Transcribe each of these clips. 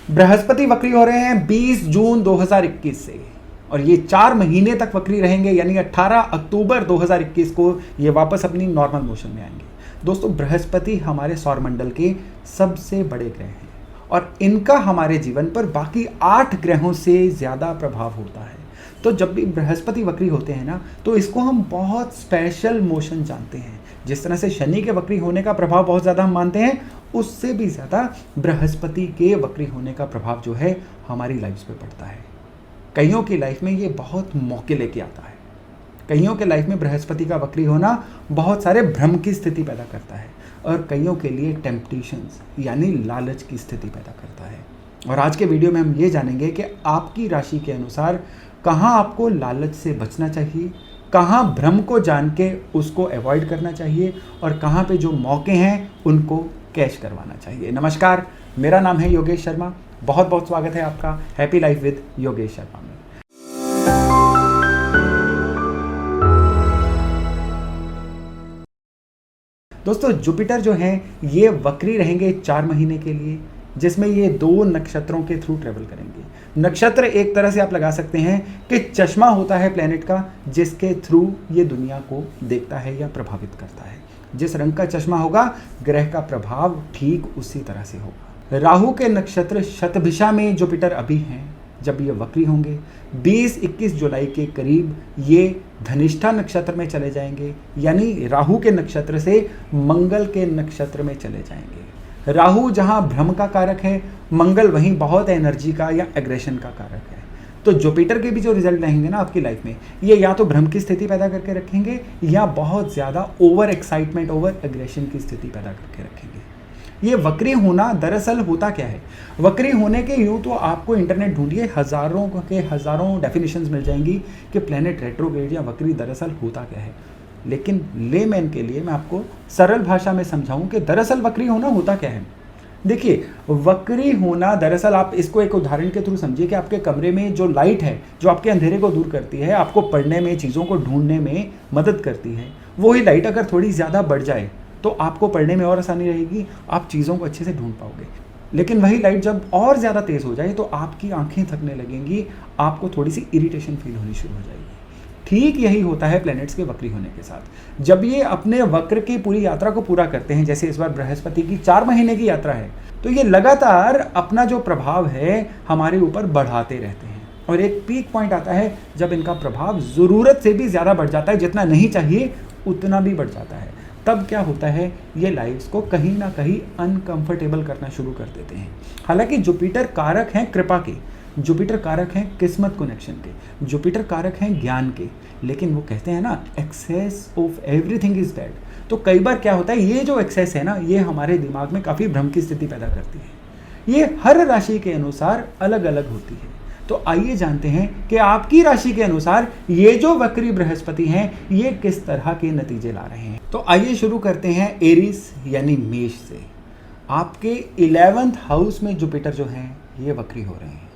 बृहस्पति वक्री हो रहे हैं 20 जून 2021 से और ये 4 महीने तक वक्री रहेंगे, यानी 18 अक्टूबर 2021 को ये वापस अपनी नॉर्मल मोशन में आएंगे। दोस्तों, बृहस्पति हमारे सौरमंडल के सबसे बड़े ग्रह हैं और इनका हमारे जीवन पर बाकी 8 ग्रहों से ज़्यादा प्रभाव होता है। तो जब भी बृहस्पति वक्री होते हैं ना, तो इसको हम बहुत स्पेशल मोशन जानते हैं। जिस तरह से शनि के वक्री होने का प्रभाव बहुत ज़्यादा हम मानते हैं, उससे भी ज़्यादा बृहस्पति के वक्री होने का प्रभाव जो है हमारी लाइफ पे पड़ता है। कईयों की लाइफ में ये बहुत मौके लेके आता है। कईयों के लाइफ में बृहस्पति का वक्री होना बहुत सारे भ्रम की स्थिति पैदा करता है और कईयों के लिए टेम्पटेशंस यानी लालच की स्थिति पैदा करता है। और आज के वीडियो में हम ये जानेंगे कि आपकी राशि के अनुसार कहाँ आपको लालच से बचना चाहिए, कहाँ भ्रम को जान के उसको अवॉइड करना चाहिए और कहाँ पे जो मौके हैं उनको कैश करवाना चाहिए। नमस्कार, मेरा नाम है योगेश शर्मा। बहुत बहुत स्वागत है आपका happy life with Yogesh Sharma में। दोस्तों, जुपिटर जो हैं ये वक्री रहेंगे 4 महीने के लिए, जिसमें ये 2 नक्षत्रों के थ्रू ट्रेवल करेंगे। नक्षत्र एक तरह से आप लगा सकते हैं कि चश्मा होता है प्लेनेट का, जिसके थ्रू ये दुनिया को देखता है या प्रभावित करता है। जिस रंग का चश्मा होगा, ग्रह का प्रभाव ठीक उसी तरह से होगा। राहु के नक्षत्र शतभिषा में जुपिटर अभी हैं। जब ये वक्री होंगे 20-21 जुलाई के करीब ये धनिष्ठा नक्षत्र में चले जाएंगे, यानी राहु के नक्षत्र से मंगल के नक्षत्र में चले जाएंगे। राहु जहां भ्रम का कारक है, मंगल वहीं बहुत एनर्जी का या एग्रेशन का कारक है। तो जुपिटर के भी जो रिजल्ट रहेंगे ना आपकी लाइफ में, ये या तो भ्रम की स्थिति पैदा करके रखेंगे या बहुत ज़्यादा ओवर एक्साइटमेंट, ओवर एग्रेशन की स्थिति पैदा करके रखेंगे। ये वक्री होना दरअसल होता क्या है? वक्री होने के यूँ तो आपको इंटरनेट ढूंढिए, हज़ारों डेफिनेशंस मिल जाएंगी कि प्लेनेट रेट्रोग्रेड या वक्री दरअसल होता क्या है। लेकिन लेमैन के लिए मैं आपको सरल भाषा में समझाऊं कि दरअसल वक्री होना होता क्या है। देखिए, वक्री होना दरअसल आप इसको एक उदाहरण के थ्रू समझिए कि आपके कमरे में जो लाइट है, जो आपके अंधेरे को दूर करती है, आपको पढ़ने में, चीज़ों को ढूंढने में मदद करती है, वही लाइट अगर थोड़ी ज़्यादा बढ़ जाए तो आपको पढ़ने में और आसानी रहेगी, आप चीज़ों को अच्छे से ढूंढ पाओगे। लेकिन वही लाइट जब और ज़्यादा तेज़ हो जाए तो आपकी आंखें थकने लगेंगी, आपको थोड़ी सी इरिटेशन फील होनी शुरू हो जाएगी। ठीक यही होता है प्लैनेट्स के वक्री होने के साथ। जब ये अपने वक्र की पूरी यात्रा को पूरा करते हैं, जैसे इस बार बृहस्पति की 4 महीने की यात्रा है, तो ये लगातार अपना जो प्रभाव है हमारे ऊपर बढ़ाते रहते हैं और एक पीक पॉइंट आता है जब इनका प्रभाव ज़रूरत से भी ज़्यादा बढ़ जाता है, जितना नहीं चाहिए उतना भी बढ़ जाता है। तब क्या होता है, ये लाइफ्स को कहीं ना कहीं अनकंफर्टेबल करना शुरू कर देते हैं। हालांकि जुपिटर कारक हैं कृपा के, जुपिटर कारक हैं किस्मत कनेक्शन के, जुपिटर कारक हैं ज्ञान के, लेकिन वो कहते हैं ना, excess of everything is bad. तो कई बार क्या होता है, ये जो एक्सेस है ना, ये हमारे दिमाग में काफ़ी भ्रम की स्थिति पैदा करती है। ये हर राशि के अनुसार अलग अलग होती है। तो आइए जानते हैं कि आपकी राशि के अनुसार ये जो वक्री बृहस्पति हैं ये किस तरह के नतीजे ला रहे हैं। तो आइए शुरू करते हैं एरीज यानी मेष से। आपके 11th हाउस में जुपिटर जो हैं ये वक्री हो रहे हैं,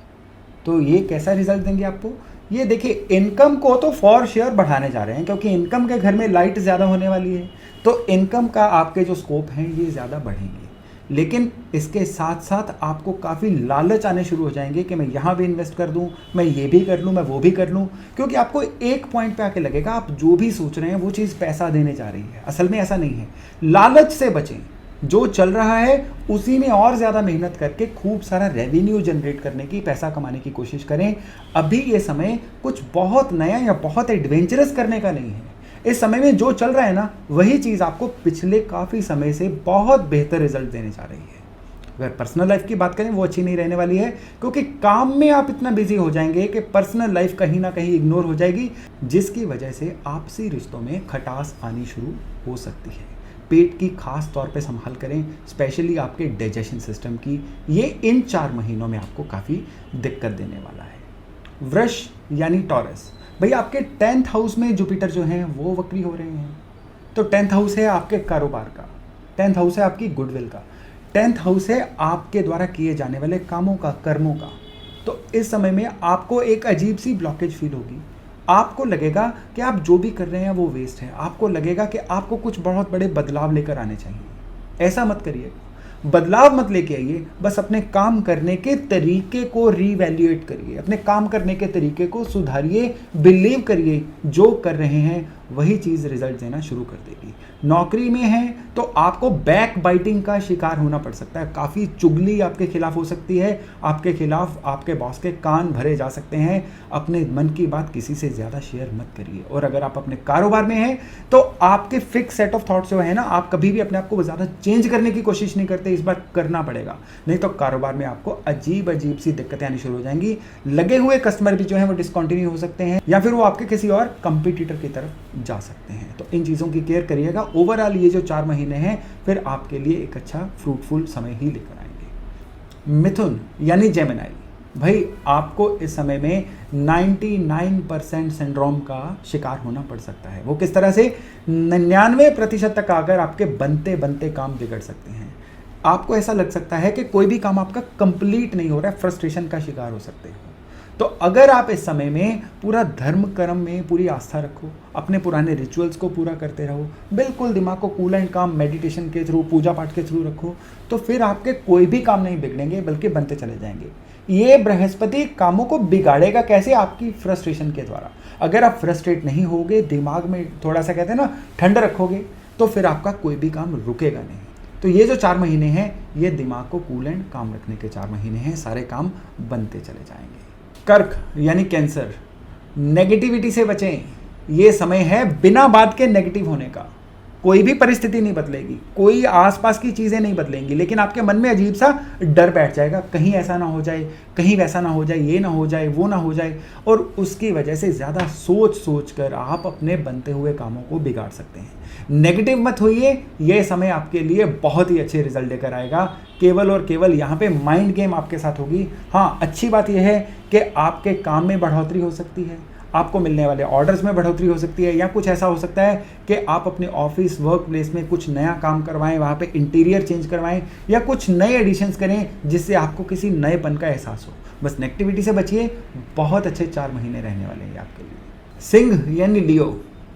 तो ये कैसा रिजल्ट देंगे आपको? ये देखिए, इनकम को तो फॉर श्योर बढ़ाने जा रहे हैं, क्योंकि इनकम के घर में लाइट ज़्यादा होने वाली है, तो इनकम का आपके जो स्कोप हैं ये ज़्यादा बढ़ेंगे। लेकिन इसके साथ साथ आपको काफ़ी लालच आने शुरू हो जाएंगे कि मैं यहाँ भी इन्वेस्ट कर दूँ, मैं ये भी कर लूँ, मैं वो भी कर लूँ, क्योंकि आपको एक पॉइंट पे आके लगेगा आप जो भी सोच रहे हैं वो चीज़ पैसा देने जा रही है। असल में ऐसा नहीं है। लालच से बचें, जो चल रहा है उसी में और ज़्यादा मेहनत करके खूब सारा रेवेन्यू जनरेट करने की, पैसा कमाने की कोशिश करें। अभी ये समय कुछ बहुत नया या बहुत एडवेंचरस करने का नहीं है। इस समय में जो चल रहा है ना, वही चीज़ आपको पिछले काफ़ी समय से बहुत बेहतर रिजल्ट देने जा रही है। अगर पर्सनल लाइफ की बात करें, वो अच्छी नहीं रहने वाली है, क्योंकि काम में आप इतना बिजी हो जाएंगे कि पर्सनल लाइफ कहीं ना कहीं इग्नोर हो जाएगी, जिसकी वजह से आपसी रिश्तों में खटास आनी शुरू हो सकती है। पेट की खास तौर पे संभाल करें, स्पेशली आपके डाइजेशन सिस्टम की। ये इन 4 महीनों में आपको काफ़ी दिक्कत देने वाला है। वृष यानी टॉरस, भाई आपके 10th हाउस में जुपिटर जो हैं वो वक्री हो रहे हैं। तो 10th हाउस है आपके कारोबार का, 10th हाउस है आपकी गुडविल का, 10th हाउस है आपके द्वारा किए जाने वाले कामों का, कर्मों का। तो इस समय में आपको एक अजीब सी ब्लॉकेज फील होगी। आपको लगेगा कि आप जो भी कर रहे हैं वो वेस्ट है। आपको लगेगा कि आपको कुछ बहुत बड़े बदलाव लेकर आने चाहिए। ऐसा मत करिए। बदलाव मत लेके आइए, बस अपने काम करने के तरीके को रीवैल्यूएट करिए, अपने काम करने के तरीके को सुधारिए, बिलीव करिए जो कर रहे हैं वही चीज़ रिजल्ट देना शुरू कर देगी। नौकरी में है तो आपको बैक बाइटिंग का शिकार होना पड़ सकता है, काफ़ी चुगली आपके खिलाफ हो सकती है, आपके खिलाफ आपके बॉस के कान भरे जा सकते हैं। अपने मन की बात किसी से ज़्यादा शेयर मत करिए। और अगर आप अपने कारोबार में हैं तो आपके फिक्स सेट ऑफ थॉट्स जो है ना, आप कभी भी अपने आप को ज़्यादा चेंज करने की कोशिश नहीं करते, इस बार करना पड़ेगा, नहीं तो कारोबार में आपको अजीब अजीब सी दिक्कतें आनी शुरू हो जाएंगी। लगे हुए कस्टमर भी जो है वो डिसकंटिन्यू हो सकते हैं या फिर वो आपके किसी और कंपटीटर की तरफ जा सकते हैं। तो इन चीज़ों की केयर करिएगा। ओवरऑल ये जो 4 महीने हैं फिर आपके लिए एक अच्छा फ्रूटफुल समय ही लेकर आएंगे। मिथुन यानी जेमिनी, भाई आपको इस समय में 99% सिंड्रोम का शिकार होना पड़ सकता है। वो किस तरह से? 99% तक आकर आपके बनते बनते काम बिगड़ सकते हैं। आपको ऐसा लग सकता है कि कोई भी काम आपका कंप्लीट नहीं हो रहा है, फ्रस्ट्रेशन का शिकार हो सकते हो। तो अगर आप इस समय में पूरा धर्म कर्म में पूरी आस्था रखो, अपने पुराने रिचुअल्स को पूरा करते रहो, बिल्कुल दिमाग को कूल एंड काम मेडिटेशन के थ्रू, पूजा पाठ के थ्रू रखो, तो फिर आपके कोई भी काम नहीं बिगड़ेंगे बल्कि बनते चले जाएंगे। ये बृहस्पति कामों को बिगाड़ेगा कैसे? आपकी फ्रस्ट्रेशन के द्वारा। अगर आप फ्रस्ट्रेट नहीं होगे, दिमाग में थोड़ा सा कहते हैं ना ठंड रखोगे, तो फिर आपका कोई भी काम रुकेगा नहीं। तो ये जो 4 महीने हैं ये दिमाग को कूल एंड काम रखने के 4 महीने हैं, सारे काम बनते चले जाएंगे। कर्क यानी कैंसर, नेगेटिविटी से बचें। ये समय है बिना बात के नेगेटिव होने का। कोई भी परिस्थिति नहीं बदलेगी, कोई आसपास की चीज़ें नहीं बदलेंगी, लेकिन आपके मन में अजीब सा डर बैठ जाएगा, कहीं ऐसा ना हो जाए, कहीं वैसा ना हो जाए, ये ना हो जाए, वो ना हो जाए, और उसकी वजह से ज़्यादा सोच सोच कर आप अपने बनते हुए कामों को बिगाड़ सकते हैं। नेगेटिव मत होइए, ये समय आपके लिए बहुत ही अच्छे रिजल्ट लेकर आएगा। केवल और केवल यहाँ पे माइंड गेम आपके साथ होगी। हाँ, अच्छी बात यह है कि आपके काम में बढ़ोतरी हो सकती है, आपको मिलने वाले ऑर्डर्स में बढ़ोतरी हो सकती है, या कुछ ऐसा हो सकता है कि आप अपने ऑफिस वर्क प्लेस में कुछ नया काम करवाएं, वहाँ पे इंटीरियर चेंज करवाएं या कुछ नए एडिशंस करें जिससे आपको किसी नएपन का एहसास हो। बस नेगेटिविटी से बचिए, बहुत अच्छे 4 महीने रहने वाले हैं आपके लिए। सिंह यानी लियो,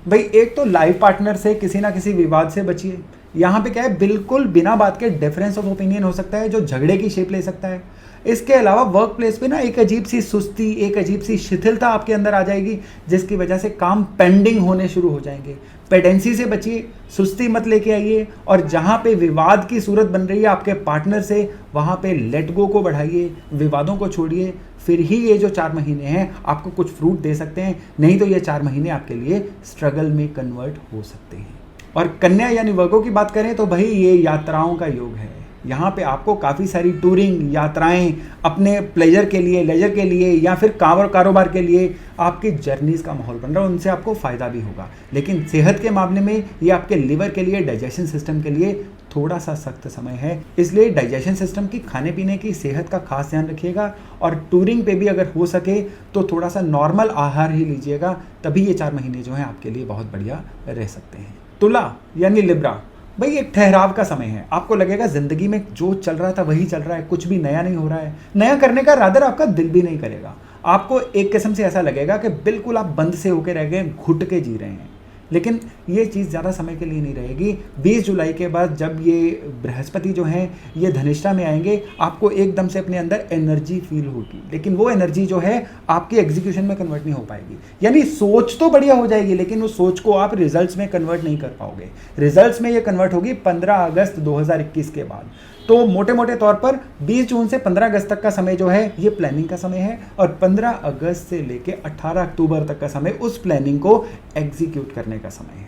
भाई एक तो लाइफ पार्टनर से किसी ना किसी विवाद से बचिए। यहाँ पे क्या है, बिल्कुल बिना बात के डिफरेंस ऑफ ओपिनियन हो सकता है जो झगड़े की शेप ले सकता है। इसके अलावा वर्क प्लेस पे ना एक अजीब सी सुस्ती, एक अजीब सी शिथिलता आपके अंदर आ जाएगी जिसकी वजह से काम पेंडिंग होने शुरू हो जाएंगे। पेडेंसी से बचिए, सुस्ती मत लेके आइए, और जहाँ पे विवाद की सूरत बन रही है आपके पार्टनर से, वहाँ पे लेट गो को बढ़ाइए, विवादों को छोड़िए। फिर ही ये जो 4 महीने हैं आपको कुछ फ्रूट दे सकते हैं, नहीं तो ये 4 महीने आपके लिए स्ट्रगल में कन्वर्ट हो सकते हैं। और कन्या यानी वर्गों की बात करें तो भाई ये यात्राओं का योग है। यहाँ पे आपको काफ़ी सारी टूरिंग यात्राएं, अपने प्लेजर के लिए, लेजर के लिए, या फिर कारोबार के लिए आपकी जर्नीज़ का माहौल बन रहा है, उनसे आपको फ़ायदा भी होगा। लेकिन सेहत के मामले में ये आपके लिवर के लिए, डाइजेशन सिस्टम के लिए थोड़ा सा सख्त समय है, इसलिए डाइजेशन सिस्टम की, खाने पीने की, सेहत का खास ध्यान रखिएगा। और टूरिंग पे भी अगर हो सके तो थोड़ा सा नॉर्मल आहार ही लीजिएगा, तभी ये 4 महीने जो हैं आपके लिए बहुत बढ़िया रह सकते हैं। तुला यानी लिब्रा, भाई एक ठहराव का समय है। आपको लगेगा जिंदगी में जो चल रहा था वही चल रहा है, कुछ भी नया नहीं हो रहा है, नया करने का रादर आपका दिल भी नहीं करेगा। आपको एक किस्म से ऐसा लगेगा कि बिल्कुल आप बंद से होकर रह गए, घुट के जी रहे हैं। लेकिन ये चीज़ ज़्यादा समय के लिए नहीं रहेगी। 20 जुलाई के बाद जब ये बृहस्पति जो हैं ये धनिष्ठा में आएंगे, आपको एकदम से अपने अंदर एनर्जी फील होगी, लेकिन वो एनर्जी जो है आपकी एग्जीक्यूशन में कन्वर्ट नहीं हो पाएगी। यानी सोच तो बढ़िया हो जाएगी, लेकिन उस सोच को आप रिजल्ट्स में कन्वर्ट नहीं कर पाओगे। रिजल्ट्स में ये कन्वर्ट होगी 15 अगस्त 2021 के बाद। तो मोटे मोटे तौर पर 20 जून से 15 अगस्त तक का समय जो है ये प्लानिंग का समय है, और 15 अगस्त से लेके 18 अक्टूबर तक का समय उस प्लानिंग को एग्जीक्यूट करने का समय है।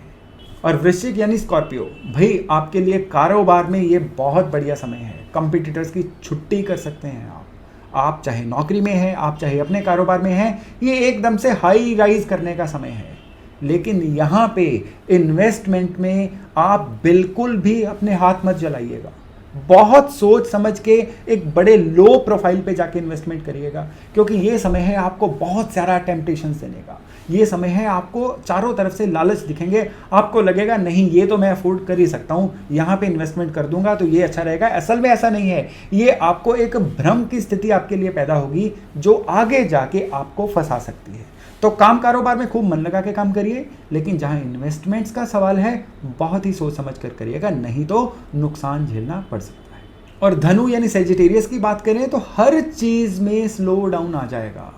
और वृश्चिक यानी स्कॉर्पियो, भाई आपके लिए कारोबार में ये बहुत बढ़िया समय है। कंपटीटर्स की छुट्टी कर सकते हैं आप चाहे नौकरी में हैं, आप चाहे अपने कारोबार में हैं, ये एकदम से हाई राइज करने का समय है। लेकिन यहाँ पे इन्वेस्टमेंट में आप बिल्कुल भी अपने हाथ मत जलाइएगा। बहुत सोच समझ के एक बड़े लो प्रोफाइल पे जाके इन्वेस्टमेंट करिएगा, क्योंकि ये समय है आपको बहुत सारा टेम्पटेशन देने का। ये समय है आपको चारों तरफ से लालच दिखेंगे, आपको लगेगा नहीं ये तो मैं अफोर्ड कर ही सकता हूँ, यहाँ पे इन्वेस्टमेंट कर दूंगा तो ये अच्छा रहेगा। असल में ऐसा नहीं है, ये आपको एक भ्रम की स्थिति आपके लिए पैदा होगी जो आगे जाके आपको फंसा सकती है। तो काम कारोबार में खूब मन लगा के काम करिए, लेकिन जहां इन्वेस्टमेंट्स का सवाल है बहुत ही सोच समझ कर करिएगा, नहीं तो नुकसान झेलना पड़ सकता है। और धनु यानी सेजिटेरियस की बात करें तो हर चीज़ में स्लो डाउन आ जाएगा।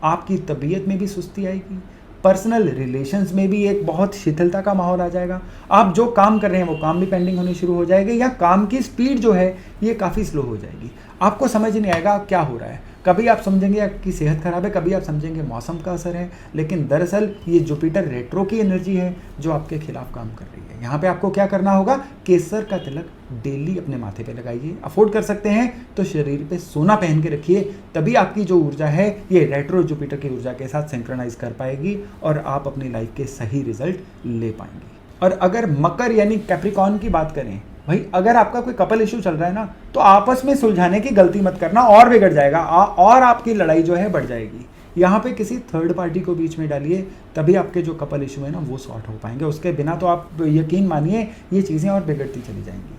आपकी तबीयत में भी सुस्ती आएगी, पर्सनल रिलेशंस में भी एक बहुत शिथिलता का माहौल आ जाएगा। आप जो काम कर रहे हैं वो काम भी पेंडिंग होने शुरू हो जाएंगे, या काम की स्पीड जो है ये काफ़ी स्लो हो जाएगी। आपको समझ नहीं आएगा क्या हो रहा है। कभी आप समझेंगे आपकी सेहत खराब है, कभी आप समझेंगे मौसम का असर है, लेकिन दरअसल ये जुपिटर रेट्रो की एनर्जी है जो आपके खिलाफ काम कर रही है। यहाँ पे आपको क्या करना होगा, केसर का तिलक डेली अपने माथे पे लगाइए। अफोर्ड कर सकते हैं तो शरीर पे सोना पहन के रखिए, तभी आपकी जो ऊर्जा है ये रेट्रो जुपिटर की ऊर्जा के साथ सिंक्रोनाइज कर पाएगी और आप अपनी लाइफ के सही रिजल्ट ले पाएंगे। और अगर मकर यानी कैप्रिकॉर्न की बात करें, भाई अगर आपका कोई कपल इशू चल रहा है ना, तो आपस में सुलझाने की गलती मत करना, और बिगड़ जाएगा और आपकी लड़ाई जो है बढ़ जाएगी। यहाँ पे किसी थर्ड पार्टी को बीच में डालिए, तभी आपके जो कपल इशू है ना वो सॉर्ट हो पाएंगे। उसके बिना तो आप यकीन मानिए ये चीज़ें और बिगड़ती चली जाएंगी,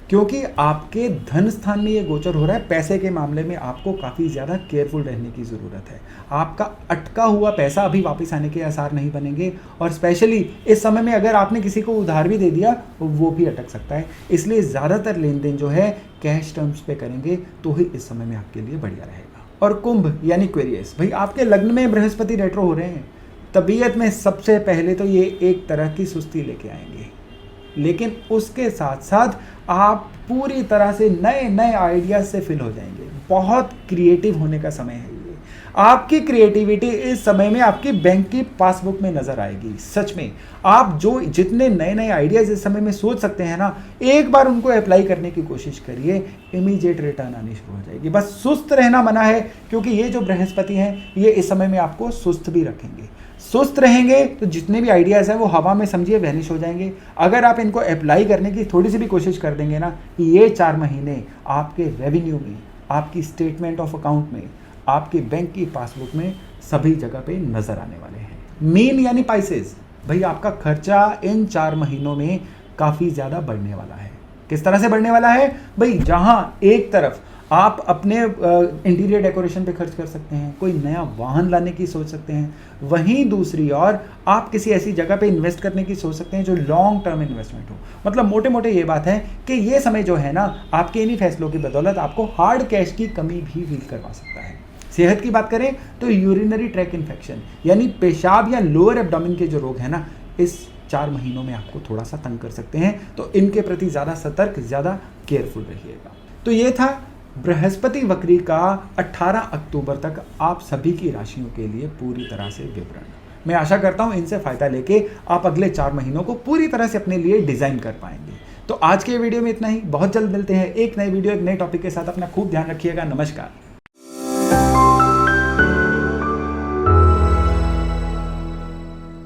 क्योंकि आपके धन स्थान में ये गोचर हो रहा है। पैसे के मामले में आपको काफ़ी ज़्यादा केयरफुल रहने की ज़रूरत है। आपका अटका हुआ पैसा अभी वापस आने के आसार नहीं बनेंगे, और स्पेशली इस समय में अगर आपने किसी को उधार भी दे दिया वो भी अटक सकता है। इसलिए ज़्यादातर लेन देन जो है कैश टर्म्स पे करेंगे तो ही इस समय में आपके लिए बढ़िया रहेगा। और कुंभ यानी एक्वेरियस, भाई आपके लग्न में बृहस्पति रेट्रो हो रहे हैं। तबीयत में सबसे पहले तो ये एक तरह की सुस्ती लेके आएंगे, लेकिन उसके साथ साथ आप पूरी तरह से नए नए आइडियाज से फिल हो जाएंगे। बहुत क्रिएटिव होने का समय है ये। आपकी क्रिएटिविटी इस समय में आपकी बैंक की पासबुक में नजर आएगी। सच में आप जो जितने नए नए आइडियाज इस समय में सोच सकते हैं ना, एक बार उनको अप्लाई करने की कोशिश करिए, इमीडिएट रिटर्न आनी शुरू हो जाएगी। बस सुस्त रहना मना है, क्योंकि ये जो बृहस्पति हैं ये इस समय में आपको सुस्त भी रखेंगे। सुस्त रहेंगे तो जितने भी आइडियाज़ हैं वो हवा में समझिए वैनिश हो जाएंगे। अगर आप इनको अप्लाई करने की थोड़ी सी भी कोशिश कर देंगे ना, ये 4 महीने आपके रेवेन्यू में, आपकी स्टेटमेंट ऑफ अकाउंट में, आपकी बैंक की पासबुक में सभी जगह पे नजर आने वाले हैं। मीन यानी पाइसेस, भाई आपका खर्चा इन 4 महीनों में काफ़ी ज़्यादा बढ़ने वाला है। किस तरह से बढ़ने वाला है, भाई जहाँ एक तरफ आप अपने इंटीरियर डेकोरेशन पे खर्च कर सकते हैं, कोई नया वाहन लाने की सोच सकते हैं, वहीं दूसरी ओर आप किसी ऐसी जगह पे इन्वेस्ट करने की सोच सकते हैं जो लॉन्ग टर्म इन्वेस्टमेंट हो। मतलब मोटे मोटे ये बात है कि ये समय जो है ना, आपके इन्हीं फैसलों की बदौलत आपको हार्ड कैश की कमी भी फील करवा सकता है। सेहत की बात करें तो यूरिनरी ट्रैक इन्फेक्शन यानी पेशाब या लोअर एब्डोमेन के जो रोग है ना, इस 4 महीनों में आपको थोड़ा सा तंग कर सकते हैं, तो इनके प्रति ज़्यादा सतर्क, ज़्यादा केयरफुल रहिएगा। तो ये था बृहस्पति वक्री का 18 अक्टूबर तक आप सभी की राशियों के लिए पूरी तरह से विवरण। मैं आशा करता हूँ इनसे फ़ायदा लेके आप अगले 4 महीनों को पूरी तरह से अपने लिए डिज़ाइन कर पाएंगे। तो आज के वीडियो में इतना ही। बहुत जल्द मिलते हैं एक नए वीडियो, एक नए टॉपिक के साथ। अपना खूब ध्यान रखिएगा। नमस्कार।